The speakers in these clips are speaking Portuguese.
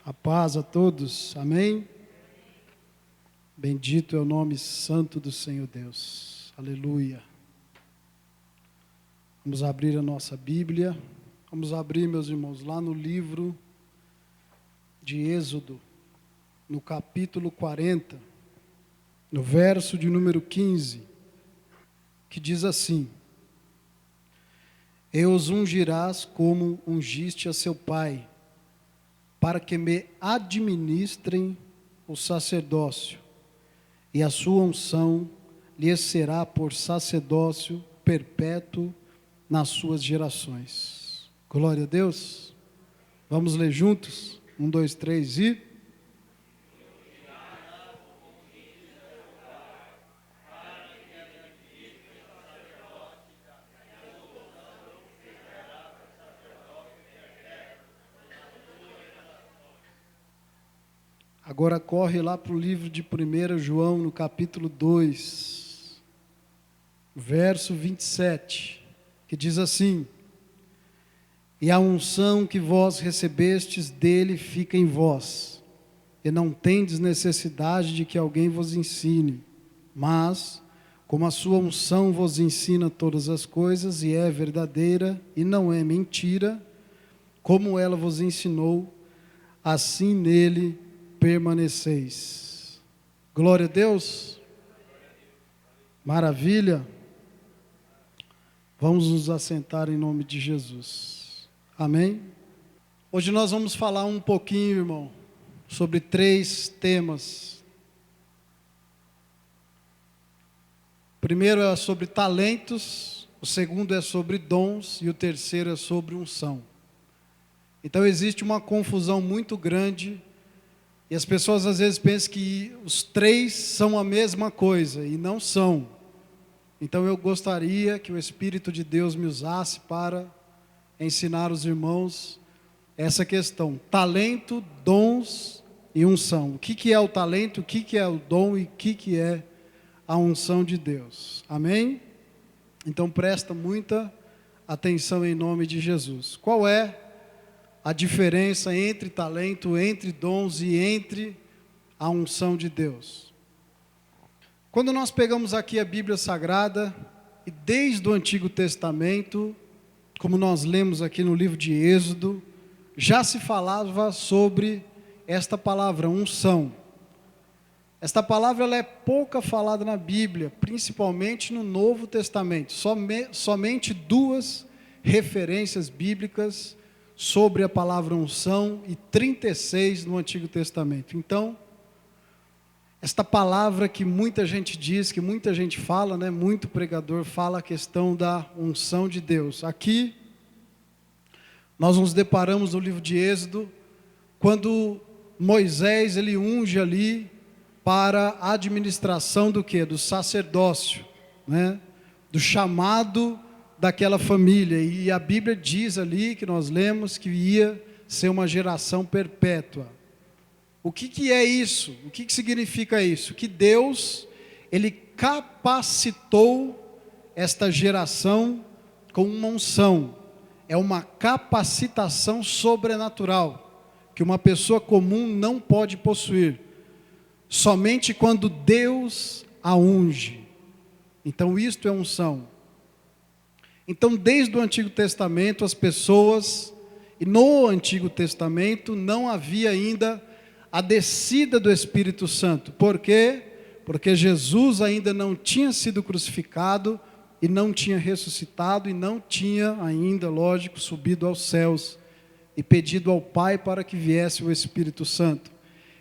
A paz a todos, amém? Bendito é o nome santo do Senhor Deus, aleluia. Vamos abrir a nossa Bíblia, vamos abrir, meus irmãos, lá no livro de Êxodo, no capítulo 40, no verso de número 15, que diz assim: E os ungirás como ungiste a seu pai, para que me administrem o sacerdócio, e a sua unção lhes será por sacerdócio perpétuo nas suas gerações. Glória a Deus. Vamos ler juntos? 1, 2, 3 e... Agora corre lá para o livro de 1 João, no capítulo 2, verso 27, que diz assim: E a unção que vós recebestes dele fica em vós, e não tendes necessidade de que alguém vos ensine, mas, como a sua unção vos ensina todas as coisas, e é verdadeira e não é mentira, como ela vos ensinou, assim nele permaneceis. Glória a Deus. Maravilha. Vamos nos assentar em nome de Jesus. Amém? Hoje nós vamos falar um pouquinho, irmão, sobre 3 temas. O primeiro é sobre talentos, o segundo é sobre dons e o terceiro é sobre unção. Então existe uma confusão muito grande e as pessoas às vezes pensam que os 3 são a mesma coisa, e não são. Então eu gostaria que o Espírito de Deus me usasse para ensinar os irmãos essa questão: talento, dons e unção. O que é o talento, o que é o dom e o que é a unção de Deus. Amém? Então presta muita atenção em nome de Jesus. Qual é a diferença entre talento, entre dons e entre a unção de Deus? Quando nós pegamos aqui a Bíblia Sagrada, e desde o Antigo Testamento, como nós lemos aqui no livro de Êxodo, já se falava sobre esta palavra, unção. Esta palavra ela é pouca falada na Bíblia, principalmente no Novo Testamento. Somente 2 referências bíblicas sobre a palavra unção e 36 no Antigo Testamento. Então, esta palavra que muita gente diz, que muita gente fala, né, muito pregador fala a questão da unção de Deus. Aqui, nós nos deparamos no livro de Êxodo, quando Moisés, ele unge ali para a administração do quê? Do sacerdócio, né? Do chamado daquela família, e a Bíblia diz ali, que nós lemos, que ia ser uma geração perpétua. O que é isso? O que significa isso? Que Deus, ele capacitou esta geração com uma unção. É uma capacitação sobrenatural, que uma pessoa comum não pode possuir, somente quando Deus a unge. Então isto é unção. Então, desde o Antigo Testamento, as pessoas, e no Antigo Testamento, não havia ainda a descida do Espírito Santo. Por quê? Porque Jesus ainda não tinha sido crucificado, e não tinha ressuscitado, e não tinha ainda, lógico, subido aos céus, e pedido ao Pai para que viesse o Espírito Santo.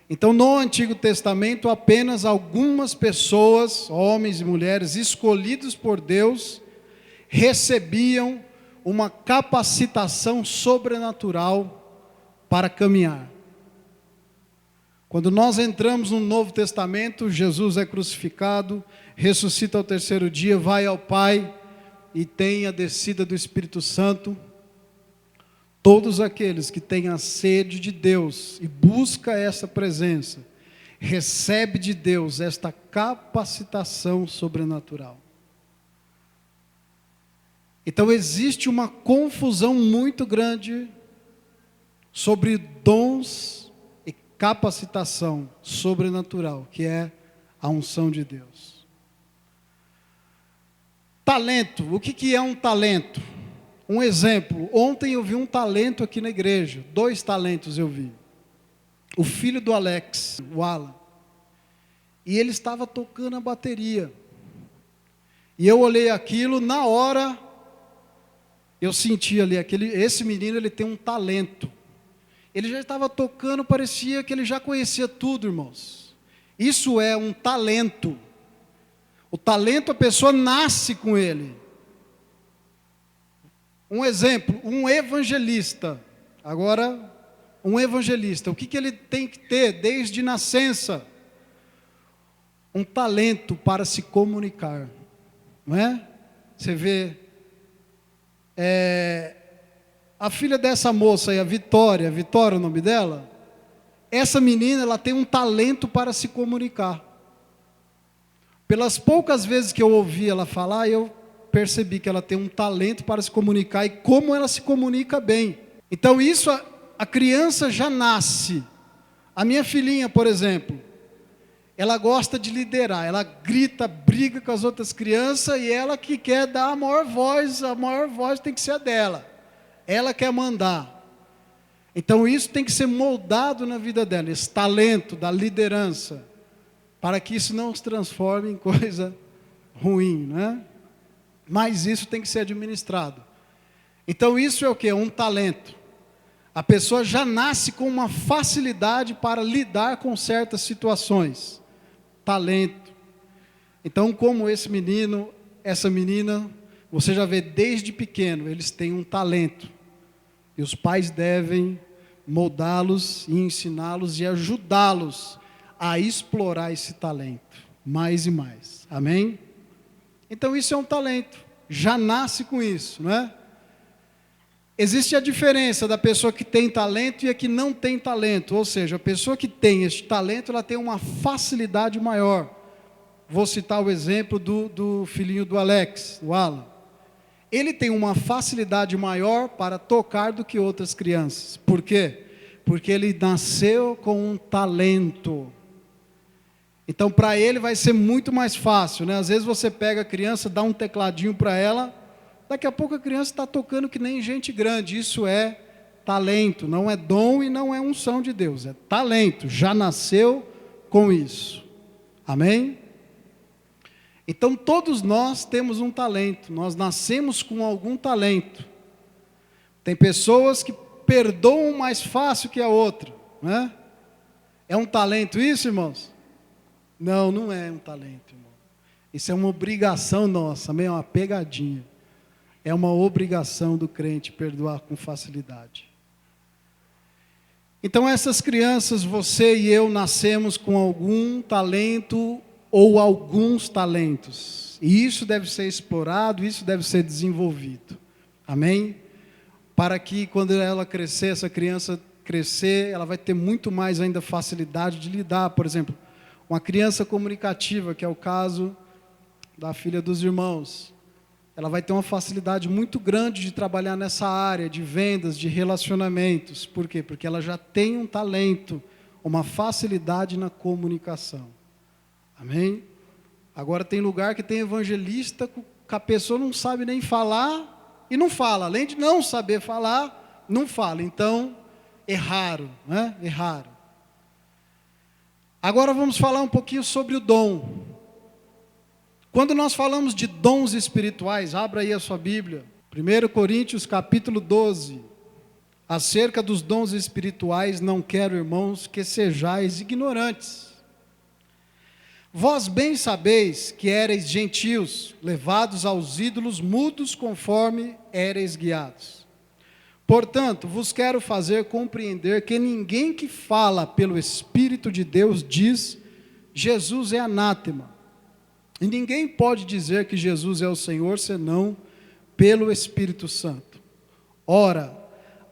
Então, no Antigo Testamento, apenas algumas pessoas, homens e mulheres, escolhidos por Deus, recebiam uma capacitação sobrenatural para caminhar. Quando nós entramos no Novo Testamento, Jesus é crucificado, ressuscita ao 3º dia, vai ao Pai e tem a descida do Espírito Santo. Todos aqueles que têm a sede de Deus e busca essa presença, recebe de Deus esta capacitação sobrenatural. Então existe uma confusão muito grande sobre dons capacitação sobrenatural, que é a unção de Deus. Talento, o que é um talento? Um exemplo, ontem eu vi um talento aqui na igreja, 2 talentos eu vi. O filho do Alex, o Alan, e ele estava tocando a bateria. E eu olhei aquilo, na hora, eu senti ali, esse menino ele tem um talento. Ele já estava tocando, parecia que ele já conhecia tudo, irmãos. Isso é um talento. O talento, a pessoa nasce com ele. Um exemplo, um evangelista. Agora, um evangelista, o que ele tem que ter desde nascença? Um talento para se comunicar. Não é? Você vê, a filha dessa moça aí, a Vitória é o nome dela? Essa menina, ela tem um talento para se comunicar. Pelas poucas vezes que eu ouvi ela falar, eu percebi que ela tem um talento para se comunicar e como ela se comunica bem. Então isso, a criança já nasce. A minha filhinha, por exemplo, ela gosta de liderar, ela grita, briga com as outras crianças e ela que quer dar a maior voz tem que ser a dela. Ela quer mandar. Então isso tem que ser moldado na vida dela, esse talento da liderança, para que isso não se transforme em coisa ruim, né? Mas isso tem que ser administrado. Então isso é o que? Um talento. A pessoa já nasce com uma facilidade para lidar com certas situações. Talento. Então, como esse menino, essa menina, você já vê desde pequeno, eles têm um talento. E os pais devem moldá-los e ensiná-los e ajudá-los a explorar esse talento, mais e mais. Amém? Então isso é um talento, já nasce com isso, não é? Existe a diferença da pessoa que tem talento e a que não tem talento, ou seja, a pessoa que tem este talento, ela tem uma facilidade maior. Vou citar o exemplo do filhinho do Alex, do Alan. Ele tem uma facilidade maior para tocar do que outras crianças. Por quê? Porque ele nasceu com um talento. Então, para ele vai ser muito mais fácil, né? Às vezes você pega a criança, dá um tecladinho para ela, daqui a pouco a criança está tocando que nem gente grande. Isso é talento, não é dom e não é unção de Deus, é talento, já nasceu com isso. Amém? Então todos nós temos um talento, nós nascemos com algum talento. Tem pessoas que perdoam mais fácil que a outra, né? É um talento isso, irmãos? Não, não é um talento, irmão. Isso é uma obrigação nossa, meio uma pegadinha. É uma obrigação do crente perdoar com facilidade. Então essas crianças, você e eu, nascemos com algum talento ou alguns talentos. E isso deve ser explorado, isso deve ser desenvolvido. Amém? Para que quando ela crescer, essa criança crescer, ela vai ter muito mais ainda facilidade de lidar. Por exemplo, uma criança comunicativa, que é o caso da filha dos irmãos. Ela vai ter uma facilidade muito grande de trabalhar nessa área de vendas, de relacionamentos. Por quê? Porque ela já tem um talento, uma facilidade na comunicação. Amém? Agora tem lugar que tem evangelista que a pessoa não sabe nem falar e não fala. Além de não saber falar, não fala. Então, é raro, né? É raro. Agora vamos falar um pouquinho sobre o dom. Quando nós falamos de dons espirituais, abra aí a sua Bíblia, 1 Coríntios capítulo 12, acerca dos dons espirituais, não quero, irmãos, que sejais ignorantes. Vós bem sabeis que éreis gentios, levados aos ídolos mudos conforme éreis guiados. Portanto, vos quero fazer compreender que ninguém que fala pelo Espírito de Deus diz, Jesus é anátema. E ninguém pode dizer que Jesus é o Senhor, senão pelo Espírito Santo. Ora,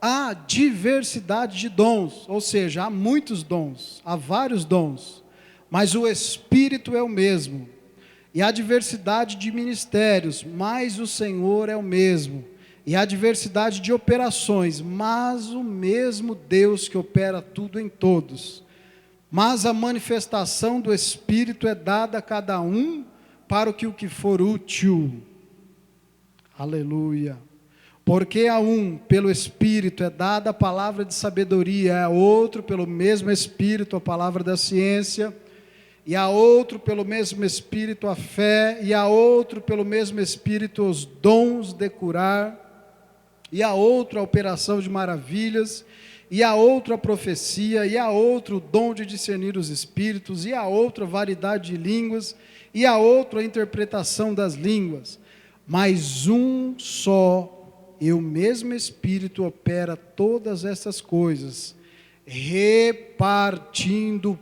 há diversidade de dons, ou seja, há muitos dons, há vários dons, mas o Espírito é o mesmo. E há diversidade de ministérios, mas o Senhor é o mesmo. E há diversidade de operações, mas o mesmo Deus que opera tudo em todos. mas a manifestação do Espírito é dada a cada um para o que for útil. Aleluia. Porque a um, pelo Espírito, é dada a palavra de sabedoria, a outro, pelo mesmo Espírito, a palavra da ciência, e a outro, pelo mesmo Espírito, a fé, e a outro, pelo mesmo Espírito, os dons de curar, e a outro, a operação de maravilhas, e a outro, a profecia, e a outro, o dom de discernir os espíritos, e a outro, a variedade de línguas, e a outro, a interpretação das línguas. Mas um só e o mesmo Espírito opera todas essas coisas, repartindo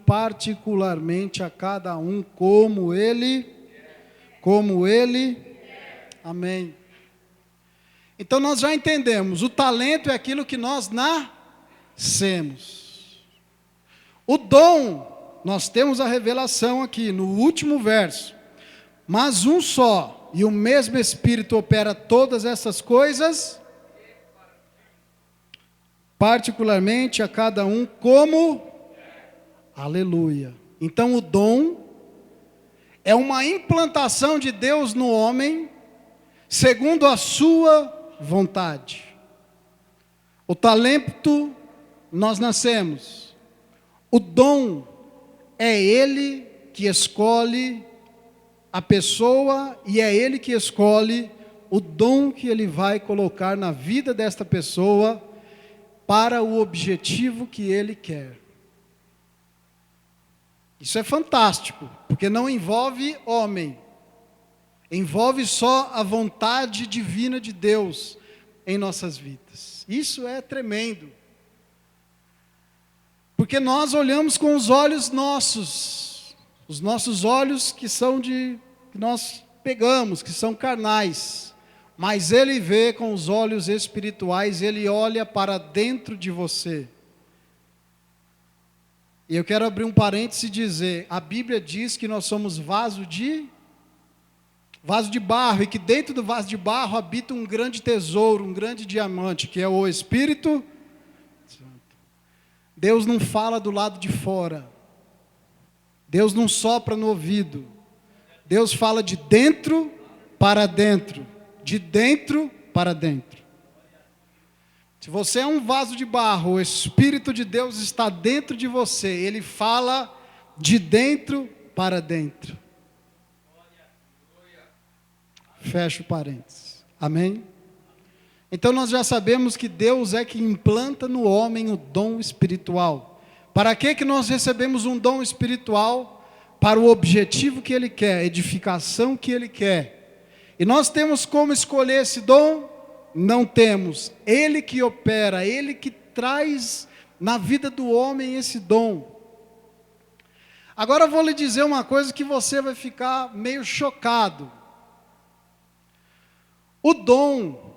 particularmente a cada um como ele, amém. Então nós já entendemos, o talento é aquilo que nós nascemos. O dom, nós temos a revelação aqui no último verso, mas um só e o mesmo Espírito opera todas essas coisas, particularmente a cada um como, aleluia. Então o dom é uma implantação de Deus no homem, segundo a sua vontade. O talento, nós nascemos. O dom é Ele que escolhe a pessoa e é Ele que escolhe o dom que Ele vai colocar na vida desta pessoa para o objetivo que Ele quer. Isso é fantástico, porque não envolve homem, envolve só a vontade divina de Deus em nossas vidas. Isso é tremendo, porque nós olhamos com os olhos nossos, os nossos olhos que nós pegamos, que são carnais, mas Ele vê com os olhos espirituais, Ele olha para dentro de você. E eu quero abrir um parêntese e dizer, a Bíblia diz que nós somos vaso de barro, e que dentro do vaso de barro habita um grande tesouro, um grande diamante, que é o Espírito Santo. Deus não fala do lado de fora, Deus não sopra no ouvido, Deus fala de dentro para dentro, de dentro para dentro. Se você é um vaso de barro, o Espírito de Deus está dentro de você, Ele fala de dentro para dentro. Fecha o parênteses. Amém? Então nós já sabemos que Deus é que implanta no homem o dom espiritual. Para que nós recebemos um dom espiritual? Para o objetivo que Ele quer, a edificação que Ele quer. E nós temos como escolher esse dom? Não temos. Ele que opera, Ele que traz na vida do homem esse dom. Agora eu vou lhe dizer uma coisa que você vai ficar meio chocado. O dom,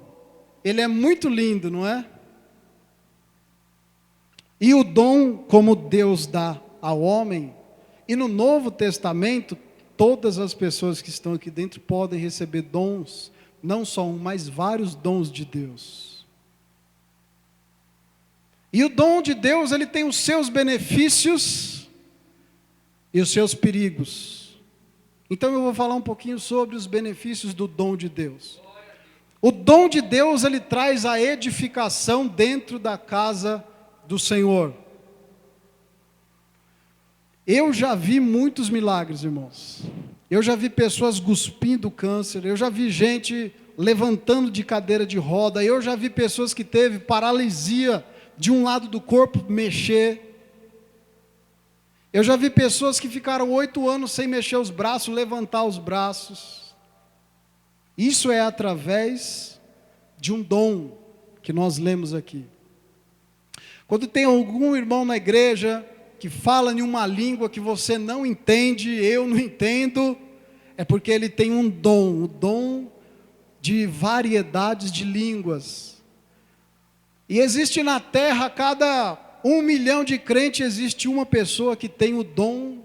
ele é muito lindo, não é? E o dom, como Deus dá ao homem, e no Novo Testamento, todas as pessoas que estão aqui dentro podem receber dons, não só um, mas vários dons de Deus. E o dom de Deus, ele tem os seus benefícios e os seus perigos. Então eu vou falar um pouquinho sobre os benefícios do dom de Deus. O dom de Deus, ele traz a edificação dentro da casa do Senhor. Eu já vi muitos milagres, irmãos. Eu já vi pessoas cuspindo câncer, eu já vi gente levantando de cadeira de roda, eu já vi pessoas que teve paralisia de um lado do corpo mexer. Eu já vi pessoas que ficaram 8 anos sem mexer os braços, levantar os braços. Isso é através de um dom que nós lemos aqui. Quando tem algum irmão na igreja que fala em uma língua que você não entende, eu não entendo, é porque ele tem um dom, o dom de variedades de línguas. E existe na terra, a cada 1 milhão de crentes, existe uma pessoa que tem o dom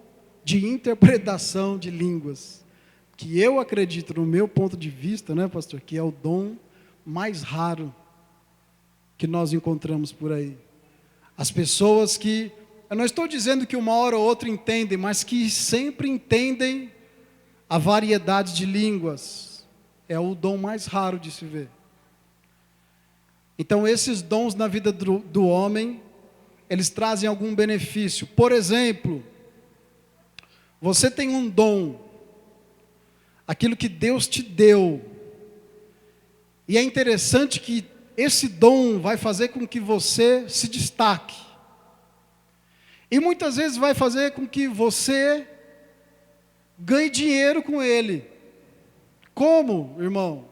de interpretação de línguas. Que eu acredito, no meu ponto de vista, né, pastor, que é o dom mais raro que nós encontramos por aí. As pessoas que Eu não estou dizendo que uma hora ou outra entendem, mas que sempre entendem a variedade de línguas. É o dom mais raro de se ver. Então, esses dons na vida do homem, eles trazem algum benefício. Por exemplo, você tem um dom, aquilo que Deus te deu, e é interessante que esse dom vai fazer com que você se destaque, e muitas vezes vai fazer com que você ganhe dinheiro com ele. Como, irmão?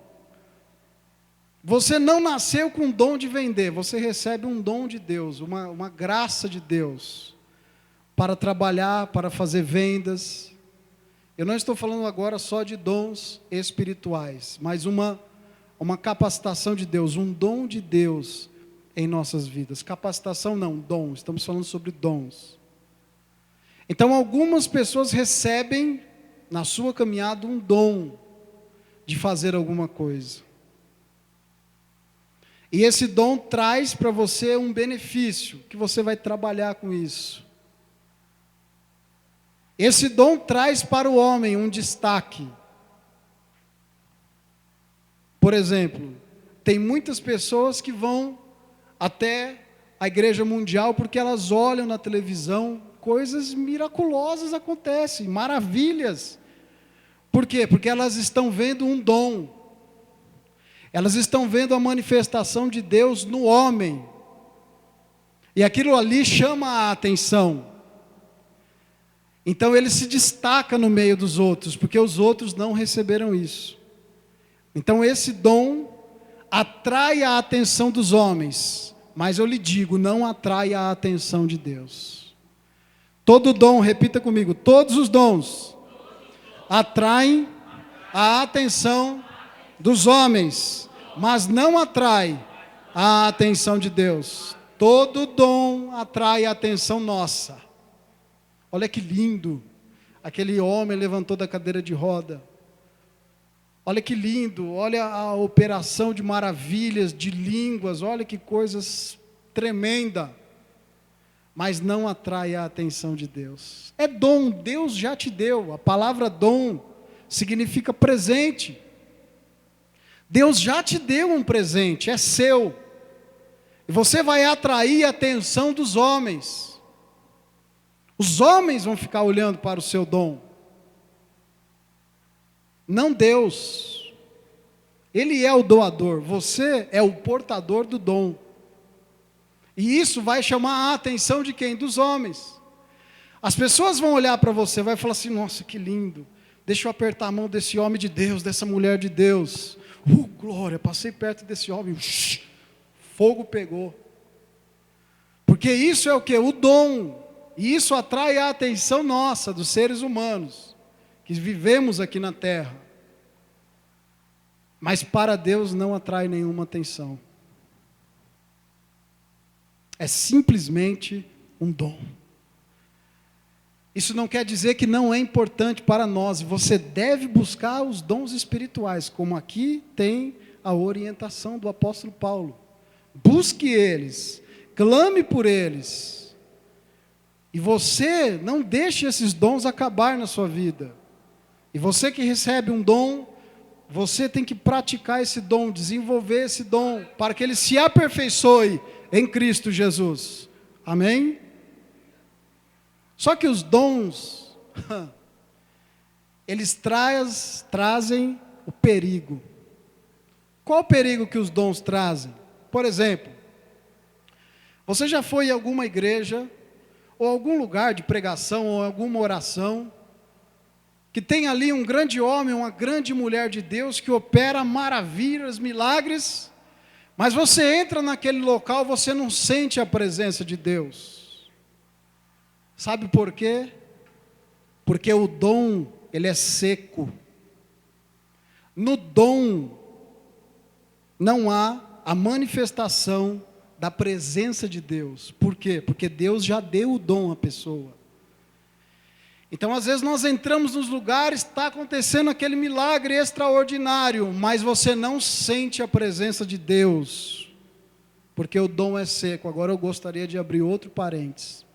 Você não nasceu com o dom de vender, você recebe um dom de Deus, uma graça de Deus, para trabalhar, para fazer vendas. Eu não estou falando agora só de dons espirituais, mas uma capacitação de Deus, um dom de Deus em nossas vidas. Capacitação não, dom, estamos falando sobre dons. Então algumas pessoas recebem na sua caminhada um dom de fazer alguma coisa. E esse dom traz para você um benefício, que você vai trabalhar com isso. Esse dom traz para o homem um destaque. Por exemplo, tem muitas pessoas que vão até a igreja mundial porque elas olham na televisão, coisas miraculosas acontecem, maravilhas. Por quê? Porque elas estão vendo um dom. Elas estão vendo a manifestação de Deus no homem. E aquilo ali chama a atenção. Então ele se destaca no meio dos outros, porque os outros não receberam isso. Então esse dom atrai a atenção dos homens, mas eu lhe digo, não atrai a atenção de Deus. Todo dom, repita comigo, todos os dons atraem a atenção dos homens, mas não atrai a atenção de Deus. Todo dom atrai a atenção nossa. Olha que lindo, aquele homem levantou da cadeira de roda. Olha que lindo, olha a operação de maravilhas, de línguas, olha que coisas tremenda. Mas não atrai a atenção de Deus. É dom, Deus já te deu. A palavra dom significa presente. Deus já te deu um presente, é seu. E você vai atrair a atenção dos homens. Os homens vão ficar olhando para o seu dom. Não Deus. Ele é o doador, você é o portador do dom. E isso vai chamar a atenção de quem? Dos homens. As pessoas vão olhar para você, vai falar assim, nossa, que lindo. Deixa eu apertar a mão desse homem de Deus, dessa mulher de Deus. Glória, passei perto desse homem, fogo pegou. Porque isso é o que? O dom. E isso atrai a atenção nossa, dos seres humanos, que vivemos aqui na terra. Mas para Deus não atrai nenhuma atenção. É simplesmente um dom. Isso não quer dizer que não é importante para nós. Você deve buscar os dons espirituais, como aqui tem a orientação do apóstolo Paulo. Busque eles, clame por eles. E você não deixe esses dons acabar na sua vida. E você que recebe um dom, você tem que praticar esse dom, desenvolver esse dom, para que ele se aperfeiçoe em Cristo Jesus. Amém? Só que os dons, eles trazem o perigo. Qual o perigo que os dons trazem? Por exemplo, você já foi em alguma igreja, ou algum lugar de pregação, ou alguma oração, que tem ali um grande homem, uma grande mulher de Deus, que opera maravilhas, milagres, mas você entra naquele local, você não sente a presença de Deus. Sabe por quê? Porque o dom, ele é seco. No dom, não há a manifestação da presença de Deus. Por quê? Porque Deus já deu o dom à pessoa. Então, às vezes nós entramos nos lugares, está acontecendo aquele milagre extraordinário, mas você não sente a presença de Deus, porque o dom é seco. Agora eu gostaria de abrir outro parênteses.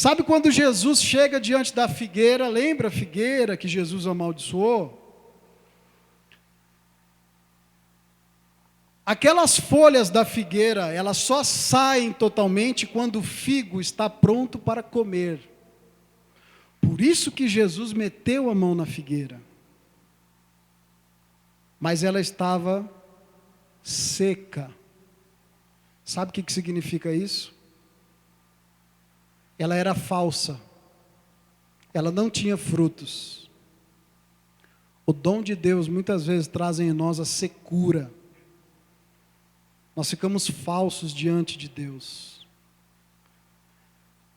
Sabe quando Jesus chega diante da figueira, lembra a figueira que Jesus amaldiçoou? Aquelas folhas da figueira, elas só saem totalmente quando o figo está pronto para comer. Por isso que Jesus meteu a mão na figueira. Mas ela estava seca. Sabe o que significa isso? Ela era falsa. Ela não tinha frutos. O dom de Deus muitas vezes traz em nós a secura. Nós ficamos falsos diante de Deus.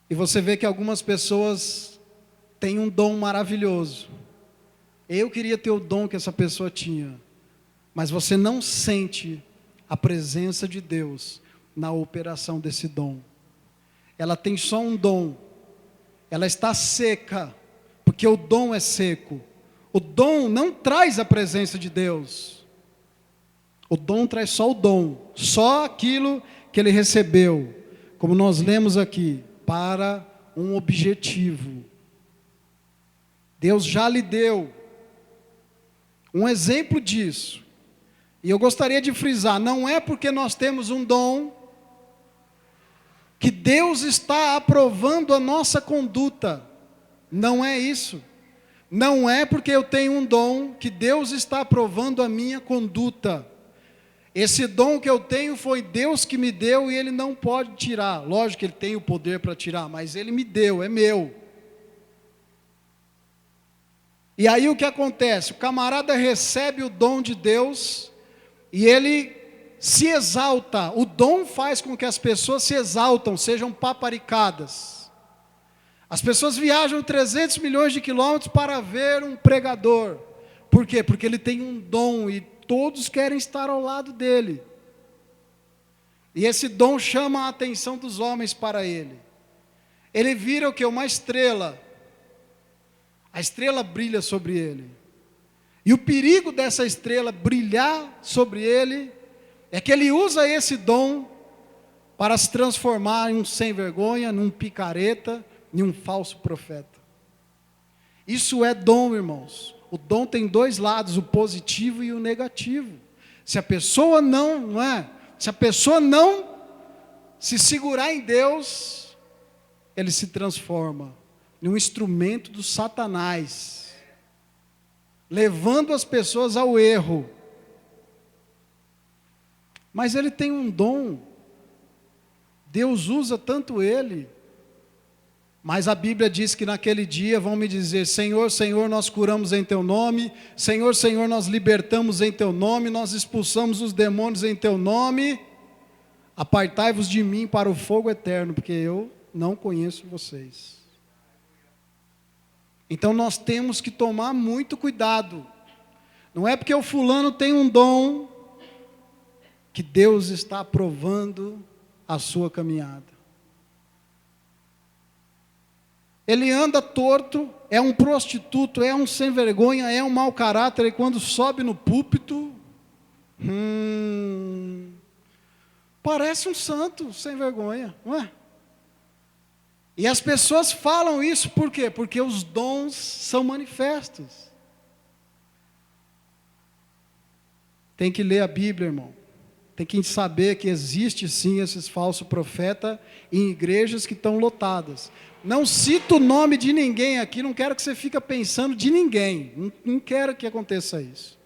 E você vê que algumas pessoas têm um dom maravilhoso. Eu queria ter o dom que essa pessoa tinha. Mas você não sente a presença de Deus na operação desse dom. Ela tem só um dom. Ela está seca, porque o dom é seco. O dom não traz a presença de Deus. O dom traz só o dom, só aquilo que ele recebeu, como nós lemos aqui, para um objetivo. Deus já lhe deu um exemplo disso. E eu gostaria de frisar, não é porque nós temos um dom que Deus está aprovando a nossa conduta. Não é isso. Não é porque eu tenho um dom que Deus está aprovando a minha conduta. Esse dom que eu tenho foi Deus que me deu e Ele não pode tirar. Lógico que Ele tem o poder para tirar, mas Ele me deu, é meu. E aí o que acontece? O camarada recebe o dom de Deus e ele se exalta. O dom faz com que as pessoas se exaltam, sejam paparicadas. As pessoas viajam 300 milhões de quilômetros para ver um pregador. Por quê? Porque ele tem um dom e todos querem estar ao lado dele. E esse dom chama a atenção dos homens para ele. Ele vira o quê? Uma estrela. A estrela brilha sobre ele. E o perigo dessa estrela brilhar sobre ele é que ele usa esse dom para se transformar em um sem vergonha, num picareta, em um falso profeta. Isso é dom, irmãos. O dom tem dois lados, o positivo e o negativo. Se a pessoa se a pessoa não se segurar em Deus, ele se transforma em um instrumento do Satanás, levando as pessoas ao erro. Mas ele tem um dom, Deus usa tanto ele, mas a Bíblia diz que naquele dia vão me dizer: Senhor, Senhor, nós curamos em Teu nome, Senhor, Senhor, nós libertamos em Teu nome, nós expulsamos os demônios em Teu nome, apartai-vos de mim para o fogo eterno, porque eu não conheço vocês. Então nós temos que tomar muito cuidado. Não é porque o fulano tem um dom que Deus está aprovando a sua caminhada. Ele anda torto, é um prostituto, é um sem vergonha, é um mau caráter, e quando sobe no púlpito, parece um santo sem vergonha, não é? E as pessoas falam isso por quê? Porque os dons são manifestos. Tem que ler a Bíblia, irmão. Tem que saber que existe sim esses falsos profetas em igrejas que estão lotadas. Não cito o nome de ninguém aqui, não quero que você fique pensando de ninguém. Não quero que aconteça isso.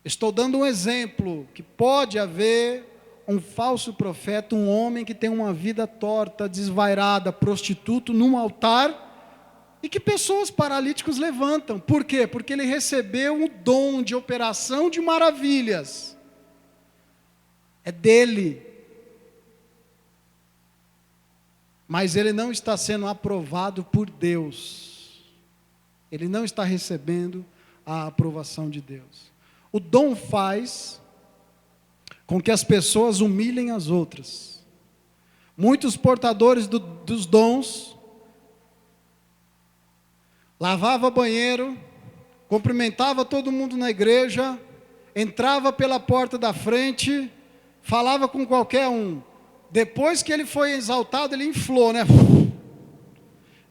Estou dando um exemplo que pode haver um falso profeta, um homem que tem uma vida torta, desvairada, prostituto, num altar, e que pessoas paralíticos levantam. Por quê? Porque ele recebeu um dom de operação de maravilhas. É dele. Mas ele não está sendo aprovado por Deus. Ele não está recebendo a aprovação de Deus. O dom faz com que as pessoas humilhem as outras. Muitos portadores dos dons lavava banheiro, cumprimentava todo mundo na igreja, entrava pela porta da frente, falava com qualquer um. Depois que ele foi exaltado, ele inflou, né?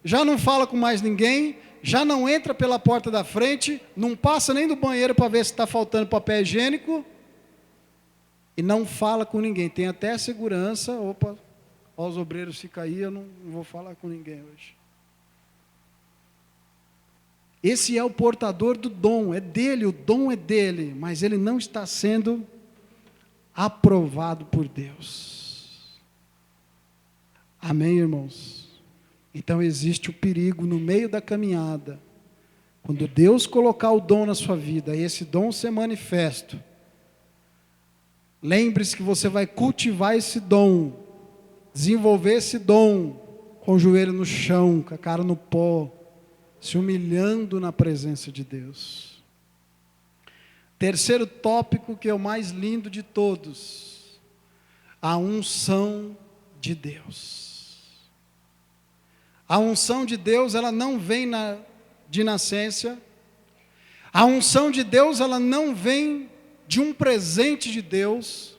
já não fala com mais ninguém, já não entra pela porta da frente, não passa nem do banheiro para ver se está faltando papel higiênico, e não fala com ninguém, tem até segurança. Opa, ó, os obreiros ficam aí, eu não vou falar com ninguém hoje. Esse é o portador do dom, é dele, o dom é dele, mas ele não está sendo aprovado por Deus. Amém, irmãos? Então existe o perigo no meio da caminhada, quando Deus colocar o dom na sua vida, e esse dom ser manifesto, lembre-se que você vai cultivar esse dom, desenvolver esse dom, com o joelho no chão, com a cara no pó, se humilhando na presença de Deus. Terceiro tópico, que é o mais lindo de todos: a unção de Deus. A unção de Deus, ela não vem de nascença. A unção de Deus, ela não vem de um presente de Deus.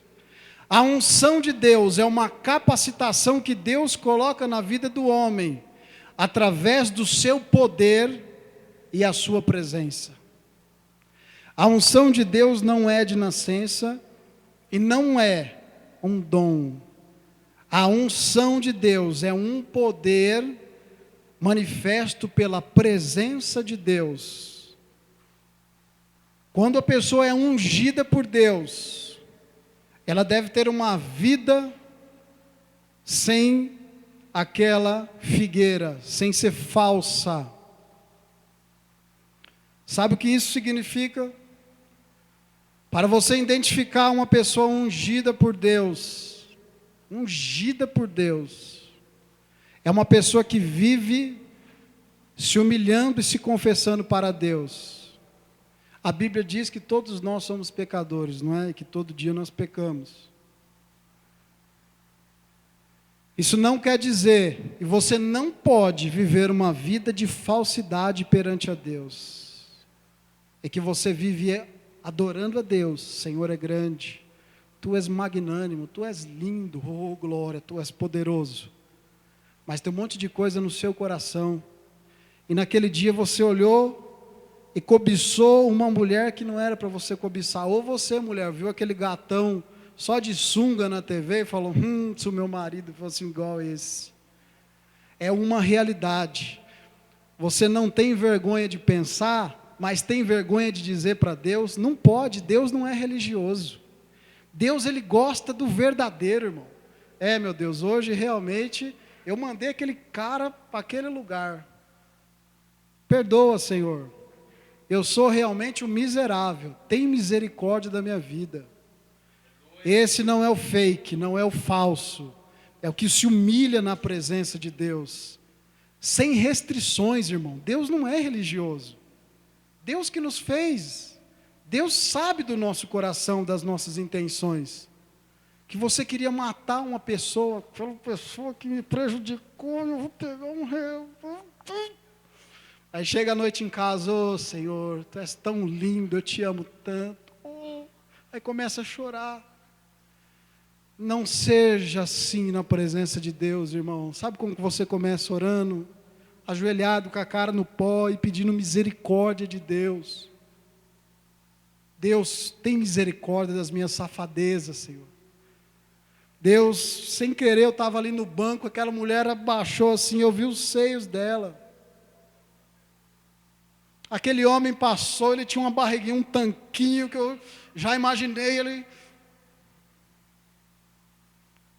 A unção de Deus é uma capacitação que Deus coloca na vida do homem, através do seu poder e a sua presença. A unção de Deus não é de nascença e não é um dom. A unção de Deus é um poder manifesto pela presença de Deus. Quando a pessoa é ungida por Deus, ela deve ter uma vida sem aquela figueira, sem ser falsa. Sabe o que isso significa? Para você identificar uma pessoa ungida por Deus, é uma pessoa que vive se humilhando e se confessando para Deus. A Bíblia diz que todos nós somos pecadores, não é? E que todo dia nós pecamos. Isso não quer dizer, e você não pode viver uma vida de falsidade perante a Deus. É que você vive adorando a Deus. Senhor é grande, Tu és magnânimo, Tu és lindo, oh glória, Tu és poderoso. Mas tem um monte de coisa no seu coração. E naquele dia você olhou e cobiçou uma mulher que não era para você cobiçar. Ou você, mulher, viu aquele gatão só de sunga na TV e falou, se o meu marido fosse igual a esse. É uma realidade. Você não tem vergonha de pensar, mas tem vergonha de dizer para Deus? Não pode, Deus não é religioso. Deus, Ele gosta do verdadeiro, irmão. Meu Deus, hoje realmente eu mandei aquele cara para aquele lugar. Perdoa, Senhor. Eu sou realmente um miserável. Tem misericórdia da minha vida. Esse não é o fake, não é o falso. É o que se humilha na presença de Deus. Sem restrições, irmão. Deus não é religioso. Deus que nos fez. Deus sabe do nosso coração, das nossas intenções. Que você queria matar uma pessoa, aquela pessoa que me prejudicou, eu vou pegar um réu. Aí chega a noite em casa, Senhor, Tu és tão lindo, eu te amo tanto. Aí começa a chorar. Não seja assim na presença de Deus, irmão. Sabe como que você começa orando? Ajoelhado, com a cara no pó e pedindo misericórdia de Deus. Deus, tem misericórdia das minhas safadezas, Senhor. Deus, sem querer, eu estava ali no banco, aquela mulher abaixou assim, eu vi os seios dela. Aquele homem passou, ele tinha uma barriguinha, um tanquinho, que eu já imaginei ele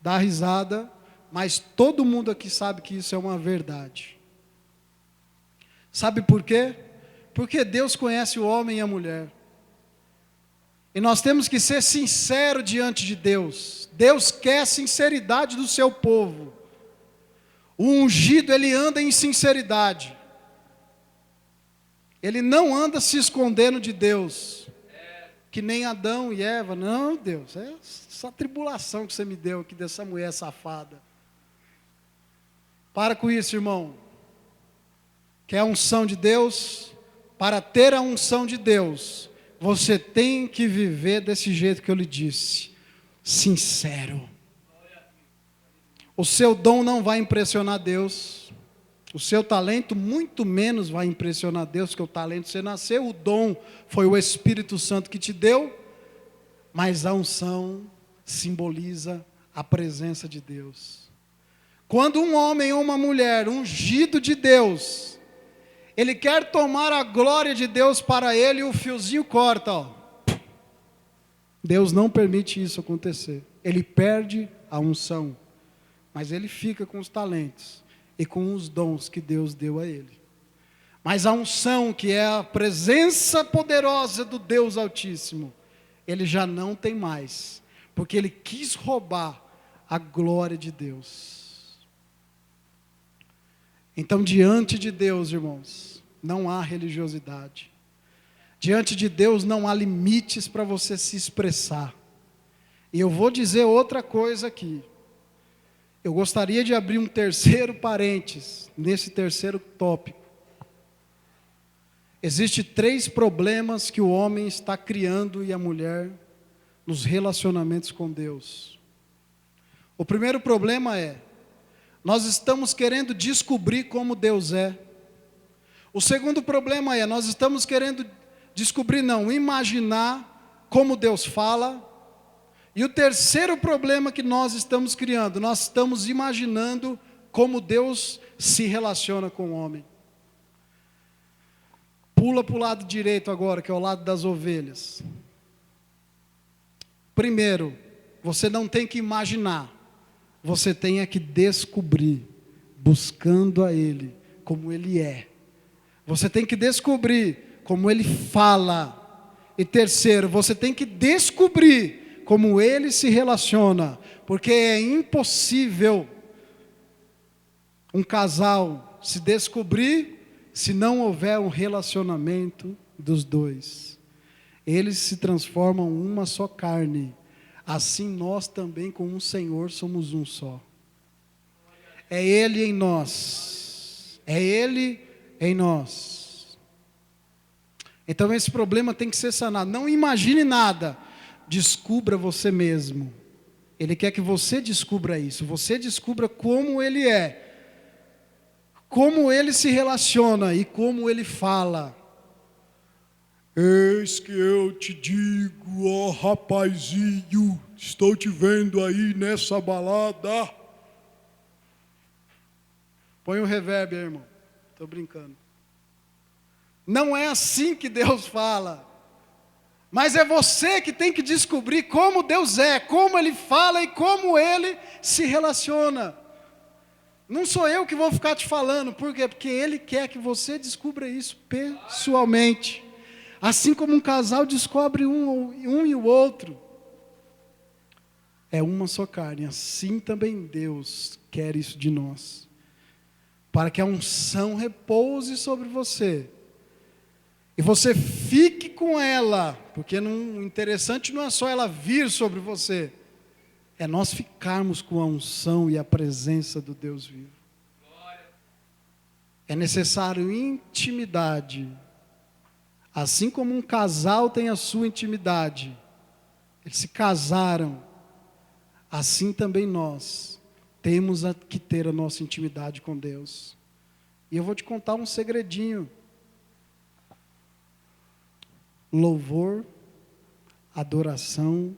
dar risada, mas todo mundo aqui sabe que isso é uma verdade. Sabe por quê? Porque Deus conhece o homem e a mulher. E nós temos que ser sinceros diante de Deus. Deus quer a sinceridade do seu povo. O ungido, ele anda em sinceridade. Ele não anda se escondendo de Deus. Que nem Adão e Eva. Não, Deus, é essa tribulação que você me deu aqui dessa mulher safada. Para com isso, irmão. Quer a unção de Deus? Para ter a unção de Deus, você tem que viver desse jeito que eu lhe disse. Sincero. O seu dom não vai impressionar Deus. O seu talento muito menos vai impressionar Deus, porque o talento você nasceu, o dom foi o Espírito Santo que te deu, mas a unção simboliza a presença de Deus. Quando um homem ou uma mulher ungido de Deus, ele quer tomar a glória de Deus para ele, o fiozinho corta, ó. Deus não permite isso acontecer. Ele perde a unção, mas ele fica com os talentos e com os dons que Deus deu a ele. Mas a unção, que é a presença poderosa do Deus Altíssimo, ele já não tem mais, porque ele quis roubar a glória de Deus. Então, diante de Deus, irmãos, não há religiosidade. Diante de Deus não há limites para você se expressar. E eu vou dizer outra coisa aqui. Eu gostaria de abrir um terceiro parênteses nesse terceiro tópico. Existem 3 problemas que o homem está criando e a mulher nos relacionamentos com Deus. O primeiro problema é: nós estamos querendo descobrir como Deus é. O segundo problema é: nós estamos querendo descobrir, não, imaginar como Deus fala. E o terceiro problema que nós estamos criando: nós estamos imaginando como Deus se relaciona com o homem. Pula para o lado direito agora, que é o lado das ovelhas. Primeiro, você não tem que imaginar, você tem que descobrir, buscando a Ele como Ele é. Você tem que descobrir como Ele fala. E terceiro, você tem que descobrir como Ele se relaciona, porque é impossível um casal se descobrir se não houver um relacionamento dos dois. Eles se transformam em uma só carne. Assim nós também com o Senhor somos um só. É Ele em nós. É Ele em nós. Então esse problema tem que ser sanado. Não imagine nada. Descubra você mesmo. Ele quer que você descubra isso. Você descubra como Ele é. Como Ele se relaciona e como Ele fala. Eis que eu te digo, ó rapazinho, estou te vendo aí nessa balada. Põe um reverb aí, irmão. Estou brincando. Não é assim que Deus fala. Mas é você que tem que descobrir como Deus é, como Ele fala e como Ele se relaciona. Não sou eu que vou ficar te falando. Por quê? Porque Ele quer que você descubra isso pessoalmente. Assim como um casal descobre um e o outro. É uma só carne. Assim também Deus quer isso de nós. Para que a unção repouse sobre você. E você fique com ela. Porque o interessante não é só ela vir sobre você. É nós ficarmos com a unção e a presença do Deus vivo. É necessário intimidade. Assim como um casal tem a sua intimidade, eles se casaram, assim também nós temos que ter a nossa intimidade com Deus. E eu vou te contar um segredinho. Louvor, adoração,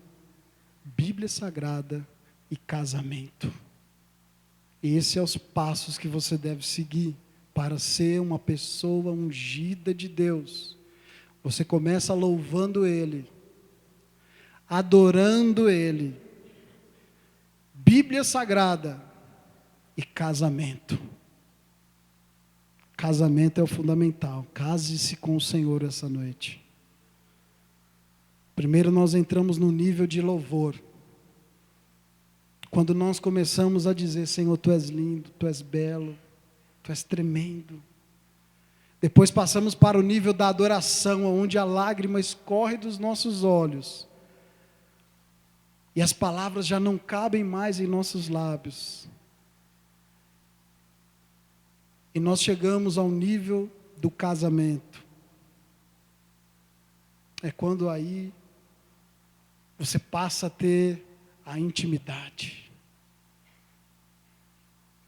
Bíblia Sagrada e casamento. Esses são os passos que você deve seguir para ser uma pessoa ungida de Deus. Você começa louvando Ele, adorando Ele, Bíblia Sagrada e casamento. Casamento é o fundamental. Case-se com o Senhor essa noite. Primeiro nós entramos no nível de louvor. Quando nós começamos a dizer: Senhor, Tu és lindo, Tu és belo, Tu és tremendo. Depois passamos para o nível da adoração, onde a lágrima escorre dos nossos olhos. E as palavras já não cabem mais em nossos lábios. E nós chegamos ao nível do casamento. É quando aí você passa a ter a intimidade.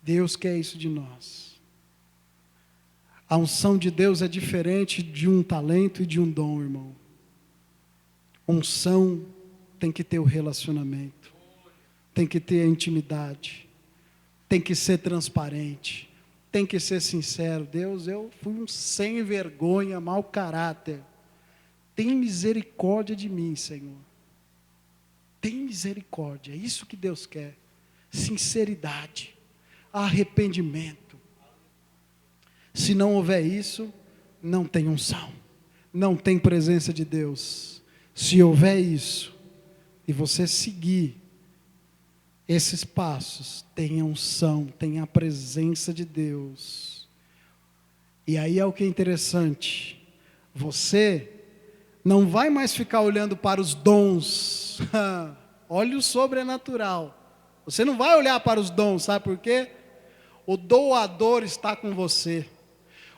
Deus quer isso de nós. A unção de Deus é diferente de um talento e de um dom, irmão. Unção tem que ter o relacionamento, tem que ter a intimidade, tem que ser transparente, tem que ser sincero. Deus, eu fui um sem vergonha, mau caráter. Tem misericórdia de mim, Senhor. Tem misericórdia, é isso que Deus quer. Sinceridade, arrependimento. Se não houver isso, não tem unção, não tem presença de Deus. Se houver isso, e você seguir esses passos, tem a unção, tem a presença de Deus. E aí é o que é interessante, você não vai mais ficar olhando para os dons, olhe o sobrenatural. Você não vai olhar para os dons, sabe por quê? O doador está com você.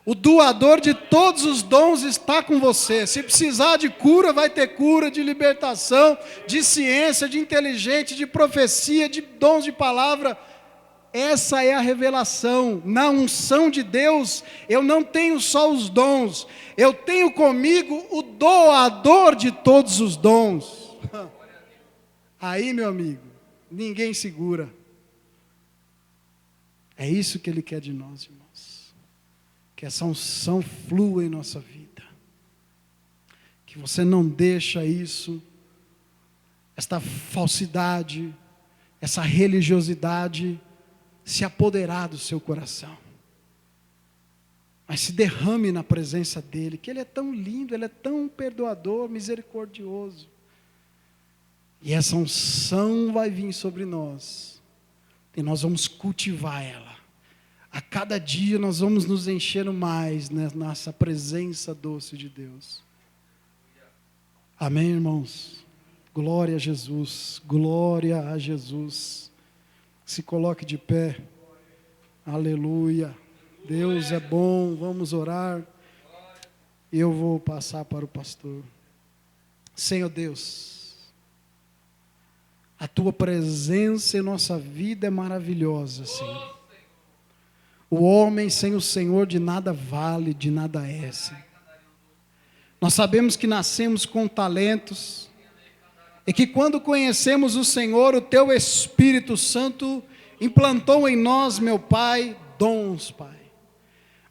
O doador de todos os dons está com você. Se precisar de cura, vai ter cura, de libertação, de ciência, de inteligência, de profecia, de dons de palavra. Essa é a revelação. Na unção de Deus, eu não tenho só os dons, eu tenho comigo o doador de todos os dons. Aí, meu amigo, ninguém segura. É isso que Ele quer de nós, irmãos. Que essa unção flua em nossa vida. Que você não deixa isso, esta falsidade, essa religiosidade se apoderar do seu coração. Mas se derrame na presença dEle, que Ele é tão lindo, Ele é tão perdoador, misericordioso. E essa unção vai vir sobre nós. E nós vamos cultivar ela. A cada dia nós vamos nos enchendo mais nessa presença doce de Deus. Amém, irmãos? Glória a Jesus, glória a Jesus. Se coloque de pé. Aleluia. Deus é bom, vamos orar. Eu vou passar para o pastor. Senhor Deus, a Tua presença em nossa vida é maravilhosa, Senhor. O homem sem o Senhor de nada vale, de nada é, Senhor. Nós sabemos que nascemos com talentos, e que quando conhecemos o Senhor, o Teu Espírito Santo implantou em nós, meu Pai, dons, Pai.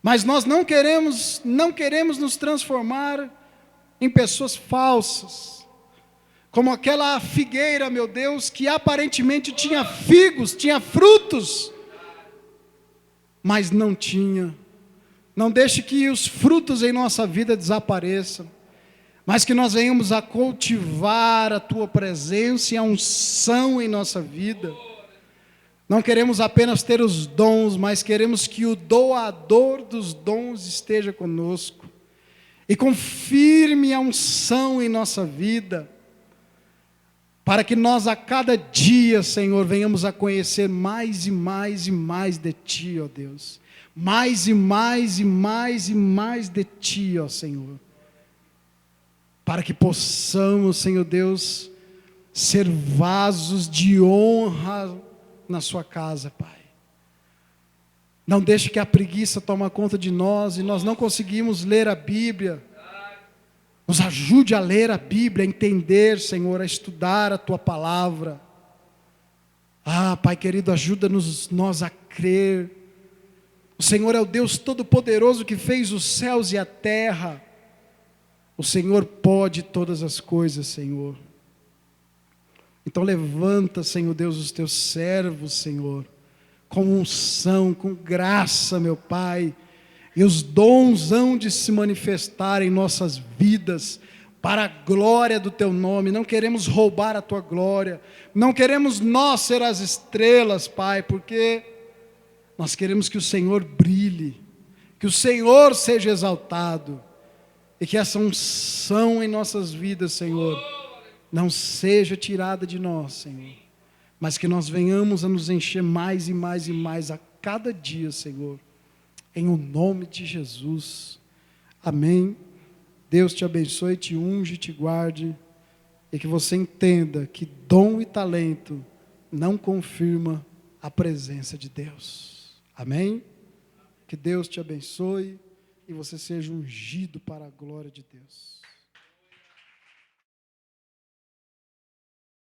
Mas nós não queremos nos transformar em pessoas falsas, como aquela figueira, meu Deus, que aparentemente tinha figos, tinha frutos, mas não tinha. Não deixe que os frutos em nossa vida desapareçam, mas que nós venhamos a cultivar a Tua presença e a unção em nossa vida. Não queremos apenas ter os dons, mas queremos que o doador dos dons esteja conosco e confirme a unção em nossa vida, para que nós a cada dia, Senhor, venhamos a conhecer mais e mais e mais de Ti, ó Deus. Mais e mais e mais e mais de Ti, ó Senhor. Para que possamos, Senhor Deus, ser vasos de honra na Sua casa, Pai. Não deixe que a preguiça tome conta de nós e nós não conseguimos ler a Bíblia. Nos ajude a ler a Bíblia, a entender, Senhor, a estudar a Tua palavra. Ah, Pai querido, ajuda-nos nós a crer. O Senhor é o Deus Todo-Poderoso que fez os céus e a terra. O Senhor pode todas as coisas, Senhor. Então levanta, Senhor Deus, os Teus servos, Senhor, com unção, com graça, meu Pai. E os dons hão de se manifestar em nossas vidas, para a glória do Teu nome. Não queremos roubar a Tua glória, não queremos nós ser as estrelas, Pai, porque nós queremos que o Senhor brilhe, que o Senhor seja exaltado, e que essa unção em nossas vidas, Senhor, não seja tirada de nós, Senhor, mas que nós venhamos a nos encher mais e mais e mais a cada dia, Senhor. Em o nome de Jesus, amém. Deus te abençoe, te unge, te guarde, e que você entenda que dom e talento não confirma a presença de Deus, amém? Que Deus te abençoe, e você seja ungido para a glória de Deus.